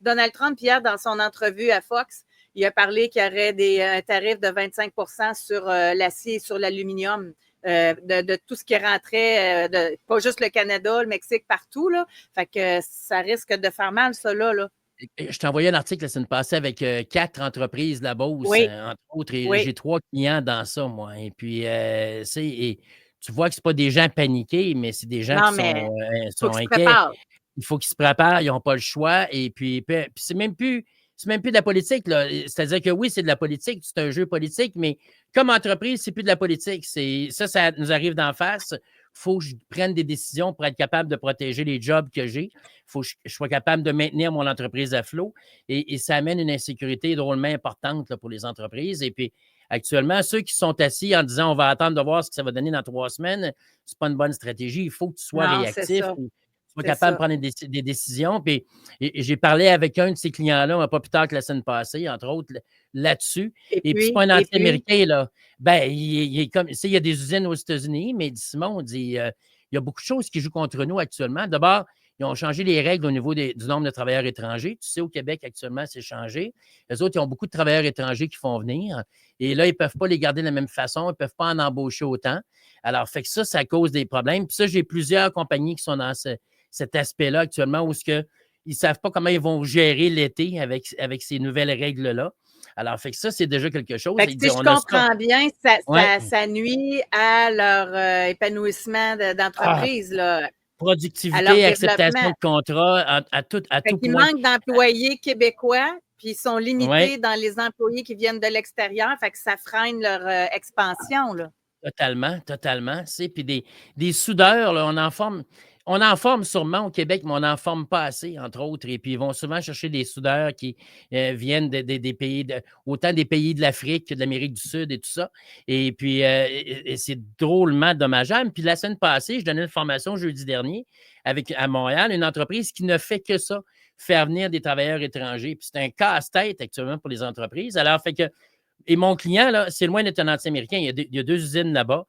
Donald Trump, hier, dans son entrevue à Fox, il a parlé qu'il y aurait un tarif de 25 sur l'acier et sur l'aluminium. De tout ce qui rentrait, pas juste le Canada, le Mexique, partout. Là. Fait que ça risque de faire mal, ça, là. Je t'ai envoyé un article la semaine passée avec 4 entreprises de la Beauce, Oui. Entre autres, et Oui. j'ai 3 clients dans ça, moi. Et puis, tu vois que ce pas des gens paniqués, mais c'est des gens Non, qui mais faut sont qu'ils se inquiets. préparent. Il faut qu'ils se préparent, ils n'ont pas le choix. Et puis c'est même plus de la politique, là. C'est-à-dire que oui, c'est de la politique, c'est un jeu politique, mais comme entreprise, c'est plus de la politique. Ça nous arrive d'en face. Il faut que je prenne des décisions pour être capable de protéger les jobs que j'ai. Il faut que je sois capable de maintenir mon entreprise à flot. Et ça amène une insécurité drôlement importante là, pour les entreprises. Et puis, actuellement, ceux qui sont assis en disant on va attendre de voir ce que ça va donner dans 3 semaines, c'est pas une bonne stratégie. Il faut que tu sois Non, c'est réactif. ça. Sois capable de prendre des décisions. Puis, et j'ai parlé avec un de ces clients-là, pas plus tard que la semaine passée, entre autres, là-dessus. Et puis, c'est pas un anti-américain, là. Ben, il est comme, tu sais, il y a des usines aux États-Unis, mais Simon dit, il y a beaucoup de choses qui jouent contre nous actuellement. D'abord, ils ont changé les règles au niveau du nombre de travailleurs étrangers. Tu sais, au Québec, actuellement, c'est changé. Les autres, ils ont beaucoup de travailleurs étrangers qui font venir. Et là, ils ne peuvent pas les garder de la même façon. Ils ne peuvent pas en embaucher autant. Alors, fait que ça cause des problèmes. Puis ça, j'ai plusieurs compagnies qui sont dans cet aspect-là actuellement où ils ne savent pas comment ils vont gérer l'été avec ces nouvelles règles-là. Alors, fait que ça, c'est déjà quelque chose. Fait que, si je comprends bien, ça nuit à leur épanouissement d'entreprise, là. Productivité, acceptation de contrat, à tout Il point. manque d'employés québécois, puis ils sont limités dans les employés qui viennent de l'extérieur, fait que ça freine leur expansion, là. Totalement. Puis des soudeurs, là, on en forme sûrement au Québec, mais on n'en forme pas assez, entre autres. Et puis, ils vont souvent chercher des soudeurs qui viennent des pays, autant des pays de l'Afrique que de l'Amérique du Sud et tout ça. Et puis, et c'est drôlement dommageable. Puis, la semaine passée, je donnais une formation jeudi dernier à Montréal, une entreprise qui ne fait que ça, faire venir des travailleurs étrangers. Puis, c'est un casse-tête actuellement pour les entreprises. Alors, fait que et mon client, là, c'est loin d'être un anti-américain. Il y a 2 usines là-bas.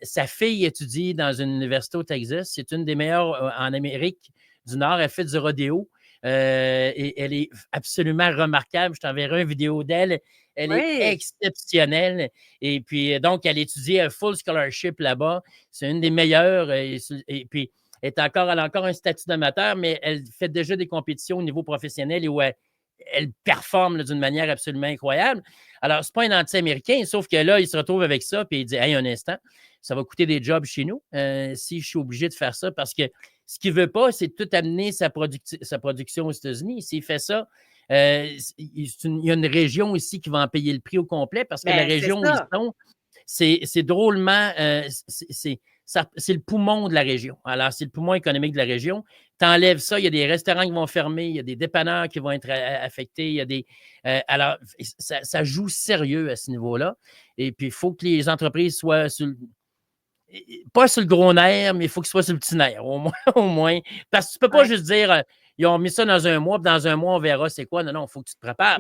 Sa fille étudie dans une université au Texas. C'est une des meilleures en Amérique du Nord. Elle fait du rodéo. Et elle est absolument remarquable. Je t'enverrai une vidéo d'elle. Elle est exceptionnelle. Et puis, donc, elle étudie un full scholarship là-bas. C'est une des meilleures. Et puis, elle a encore un statut d'amateur, mais elle fait déjà des compétitions au niveau professionnel et où elle performe d'une manière absolument incroyable. Alors, ce n'est pas un anti-américain, sauf que là, il se retrouve avec ça, puis il dit, hey, un instant, ça va coûter des jobs chez nous si je suis obligé de faire ça, parce que ce qu'il ne veut pas, c'est tout amener sa production aux États-Unis. S'il fait ça, il y a une région ici qui va en payer le prix au complet, parce que la région où ils sont, c'est drôlement, c'est le poumon de la région. Alors, c'est le poumon économique de la région. Tu enlèves ça, il y a des restaurants qui vont fermer, il y a des dépanneurs qui vont être affectés, il y a des. Alors, ça joue sérieux à ce niveau-là. Et puis, il faut que les entreprises soient pas sur le gros nerf, mais il faut qu'ils soient sur le petit nerf, au moins. Parce que tu ne peux pas juste dire ils ont mis ça dans un mois, puis dans un mois, on verra c'est quoi. Non, il faut que tu te prépares.